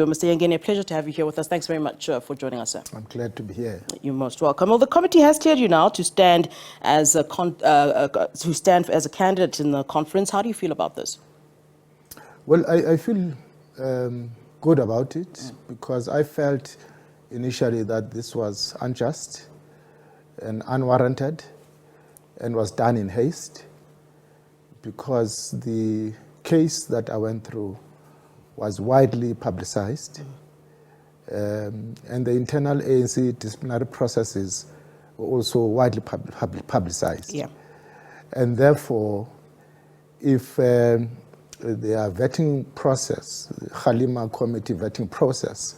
Mr. Yengeni, a pleasure to have you here with us. Thanks very much for joining us, sir. I'm glad to be here. You're most welcome. Well, the committee has cleared you now to stand as a candidate in the conference. How do you feel about this? Well, I feel good about it because I felt initially that this was unjust and unwarranted and was done in haste because the case that I went through was widely publicized, and the internal ANC disciplinary processes were also widely publicized. Yeah. And therefore, if their vetting process, Halima committee vetting process,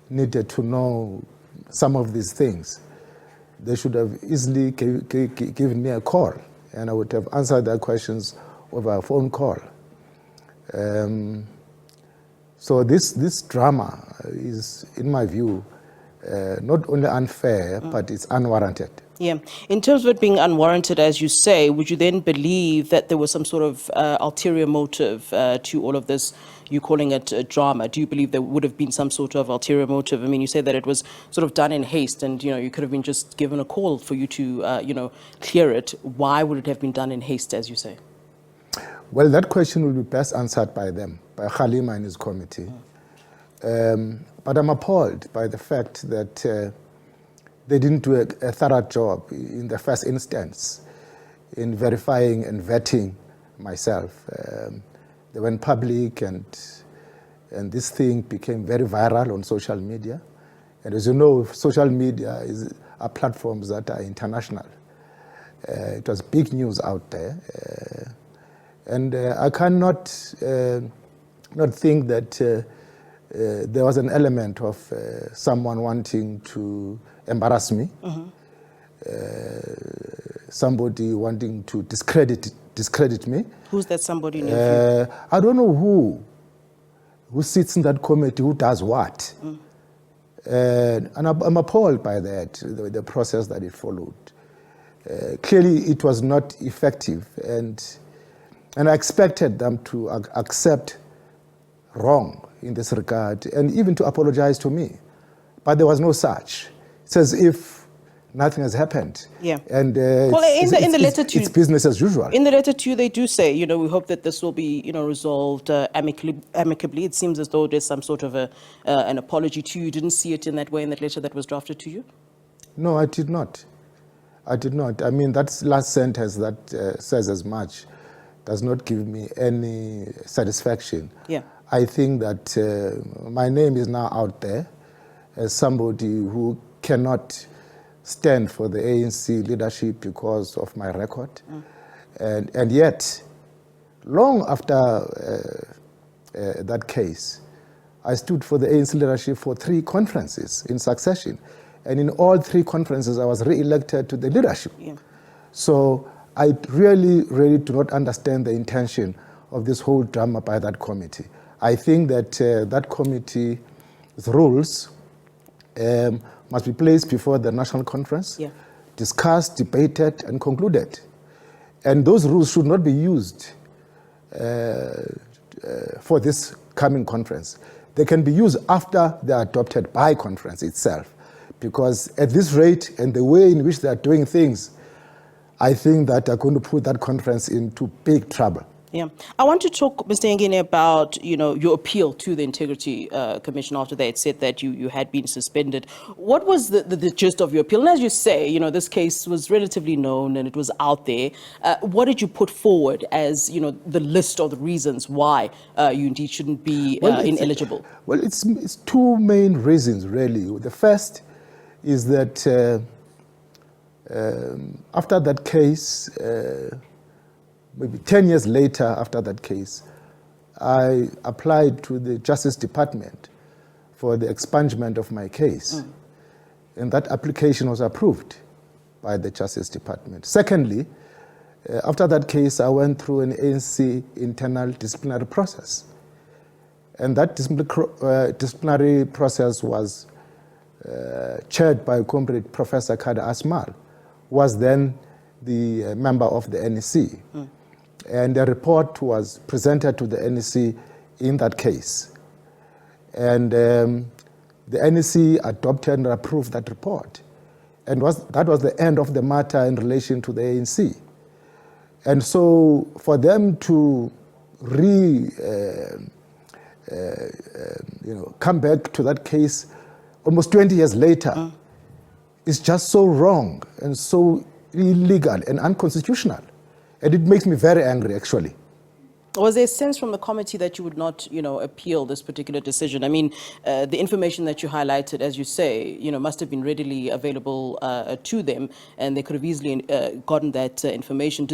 needed to know some of these things, they should have easily given me a call, and I would have answered their questions over a phone call. So this drama is, in my view, not only unfair, but it's unwarranted. Yeah. In terms of it being unwarranted, as you say, would you then believe that there was some sort of ulterior motive to all of this? You're calling it a drama. Do you believe there would have been some sort of ulterior motive? I mean, you say that it was sort of done in haste and, you could have been just given a call for you to, clear it. Why would it have been done in haste, as you say? Well, that question will be best answered by them, by Halima and his committee. But I'm appalled by the fact that they didn't do a thorough job in the first instance in verifying and vetting myself. They went public and this thing became very viral on social media. And as you know, social media are platforms that are international. It was big news out there. And I cannot not think that there was an element of someone wanting to embarrass me, somebody wanting to discredit me. Who's that somebody? I don't know who sits in that committee, who does what. And I'm appalled by that, the process that it followed. Clearly, it was not effective, and I expected them to accept wrong in this regard and even to apologize to me. But there was no such. It's as if nothing has happened. Yeah. And well, in the letter to it's business as usual. In the letter to you, they do say, we hope that this will be, resolved amicably. It seems as though there's some sort of an apology to you. You didn't see it in that way in that letter that was drafted to you? No, I did not. I did not. I mean, that last sentence that says as much does not give me any satisfaction. Yeah. I think that my name is now out there as somebody who cannot stand for the ANC leadership because of my record. And yet, long after that case, I stood for the ANC leadership for 3 conferences in succession. And in all 3 conferences, I was re-elected to the leadership. Yeah. So I really do not understand the intention of this whole drama by that committee. I think that that committee's rules must be placed before the national conference, discussed, debated, and concluded. And those rules should not be used for this coming conference. They can be used after they are adopted by conference itself. Because at this rate and the way in which they are doing things, I think that they're going to put that conference into big trouble. Yeah. I want to talk, Mr. Yengeni, about, your appeal to the Integrity Commission after they had said that you had been suspended. What was the gist of your appeal? And as you say, this case was relatively known and it was out there. What did you put forward as, the list of the reasons why you indeed shouldn't be ineligible? Well, it's 2 main reasons, really. The first is that after that case, maybe 10 years later after that case, I applied to the Justice Department for the expungement of my case. And that application was approved by the Justice Department. Secondly, after that case, I went through an ANC internal disciplinary process. And that disciplinary process was chaired by Comrade Professor Kada Asmal, who was then the member of the NEC. And a report was presented to the NEC in that case. And the NEC adopted and approved that report. And that was the end of the matter in relation to the ANC. And so for them to come back to that case almost 20 years later is just so wrong and so illegal and unconstitutional. And it makes me very angry, actually. Was there a sense from the committee that you would not, appeal this particular decision? I mean, the information that you highlighted, as you say, must have been readily available to them, and they could have easily gotten that information.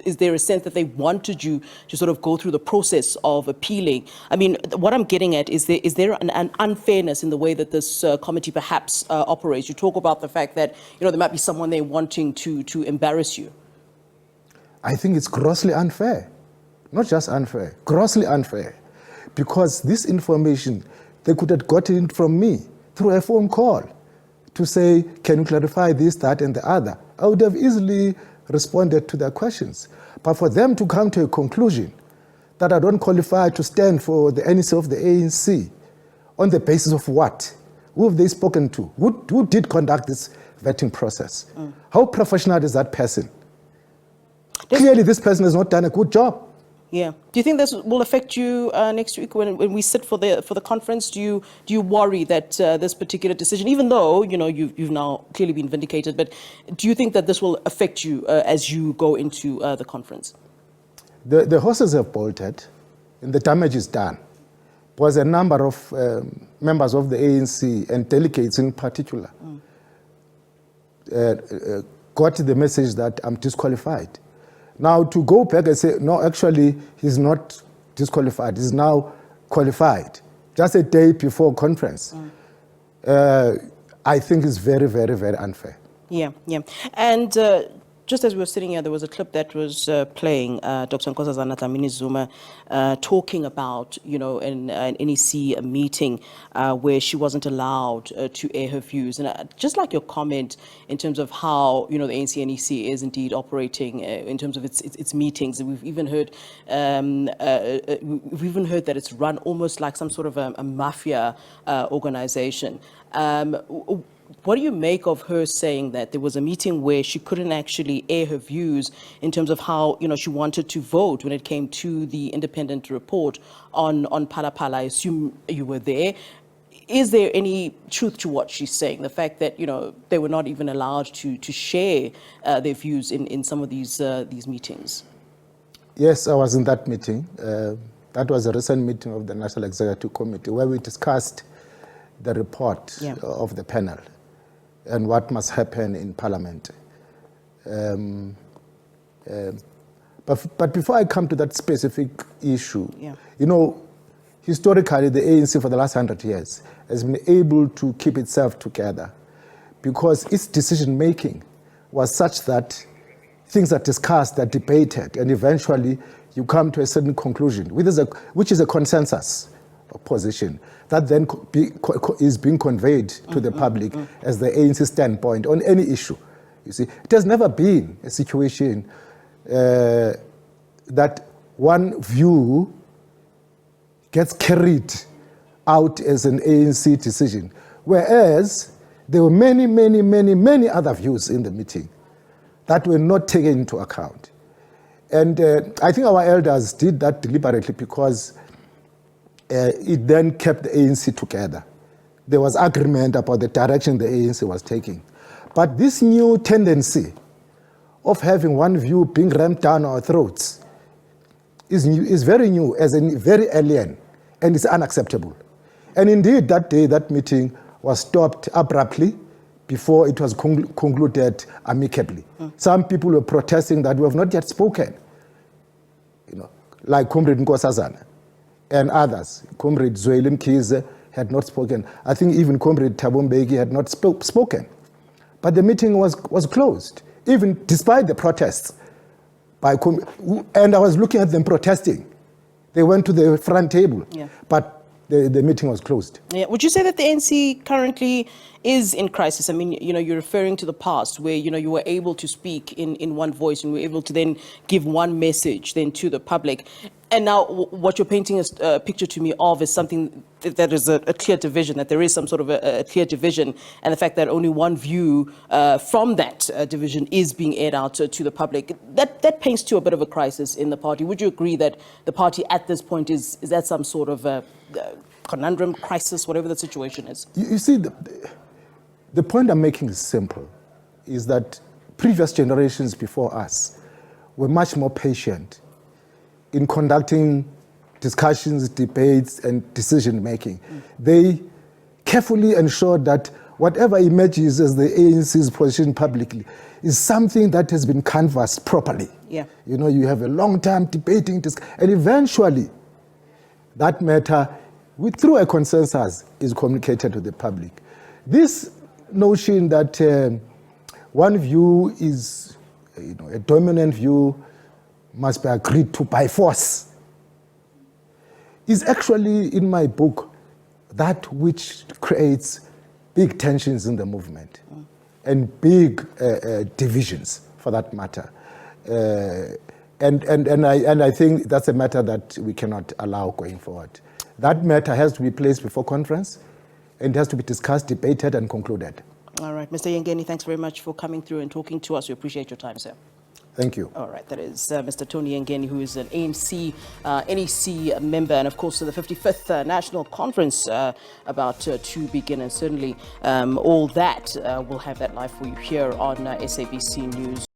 Is there a sense that they wanted you to sort of go through the process of appealing? I mean, what I'm getting at is there an unfairness in the way that this committee perhaps operates? You talk about the fact that, there might be someone there wanting to embarrass you. I think it's grossly unfair. Not just unfair, grossly unfair. Because this information, they could have gotten it from me through a phone call to say, can you clarify this, that, and the other? I would have easily responded to their questions. But for them to come to a conclusion that I don't qualify to stand for the NEC of the ANC, on the basis of what? Who have they spoken to? Who did conduct this vetting process? How professional is that person? Clearly, this person has not done a good job. Yeah. Do you think this will affect you next week when we sit for the conference? Do you worry that this particular decision, even though you've now clearly been vindicated, but do you think that this will affect you as you go into the conference? The horses have bolted, and the damage is done. Was a number of members of the ANC and delegates in particular got the message that I'm disqualified. Now, to go back and say, no, actually, he's not disqualified, he's now qualified, just a day before conference, I think is very, very, very unfair. Yeah. And just as we were sitting here, there was a clip that was playing, Dr. Nkosazana Dlamini Zuma talking about, an NEC meeting where she wasn't allowed to air her views. And just like your comment in terms of how, the ANC NEC is indeed operating in terms of its meetings. We've even heard that it's run almost like some sort of a mafia organization. What do you make of her saying that there was a meeting where she couldn't actually air her views in terms of how, she wanted to vote when it came to the independent report on Phala? I assume you were there. Is there any truth to what she's saying? The fact that, they were not even allowed to share their views in some of these meetings? Yes, I was in that meeting. That was a recent meeting of the National Executive Committee where we discussed the report of the panel and what must happen in Parliament. But before I come to that specific issue, historically the ANC for the last 100 years has been able to keep itself together because its decision making was such that things are discussed, they're debated, and eventually you come to a certain conclusion, which is a consensus position that then is being conveyed to the public as the ANC standpoint on any issue. You see, it has never been a situation that one view gets carried out as an ANC decision, whereas there were many, many, many, many other views in the meeting that were not taken into account. And I think our elders did that deliberately because it then kept the ANC together. There was agreement about the direction the ANC was taking. But this new tendency of having one view being rammed down our throats is very new, as in very alien, and it's unacceptable. And indeed, that day, that meeting was stopped abruptly before it was concluded amicably. Some people were protesting that we have not yet spoken, like Comrade Nkosazana and others. Comrade Zweli Mkhize had not spoken. I think even Comrade Thabo Mbeki had not spoken. But the meeting was closed, even despite the protests. And I was looking at them protesting. They went to the front table, but the meeting was closed. Yeah. Would you say that the ANC currently is in crisis? I mean, you're referring to the past where, you were able to speak in one voice and were able to then give one message then to the public. And now what you're painting a picture to me of is something that is a clear division, that there is some sort of a clear division, and the fact that only one view from that division is being aired out to the public. That paints to a bit of a crisis in the party. Would you agree that the party at this point is at some sort of a conundrum, crisis, whatever the situation is? You see, the point I'm making is simple, is that previous generations before us were much more patient in conducting discussions, debates, and decision-making. They carefully ensured that whatever emerges as the ANC's position publicly is something that has been canvassed properly. Yeah. You know, you have a long time debating, and eventually that matter, through a consensus, is communicated to the public. This notion that one view is, a dominant view must be agreed to by force is actually, in my book, that which creates big tensions in the movement and big divisions, for that matter. And I think that's a matter that we cannot allow going forward. That matter has to be placed before conference, and it has to be discussed, debated, and concluded. All right. Mr. Yengeni, thanks very much for coming through and talking to us. We appreciate your time, sir. Thank you. All right, that is Mr. Tony Yengeni, who is an ANC, NEC member, and of course the 55th National Conference about to begin, and certainly all that, we'll have that live for you here on SABC News.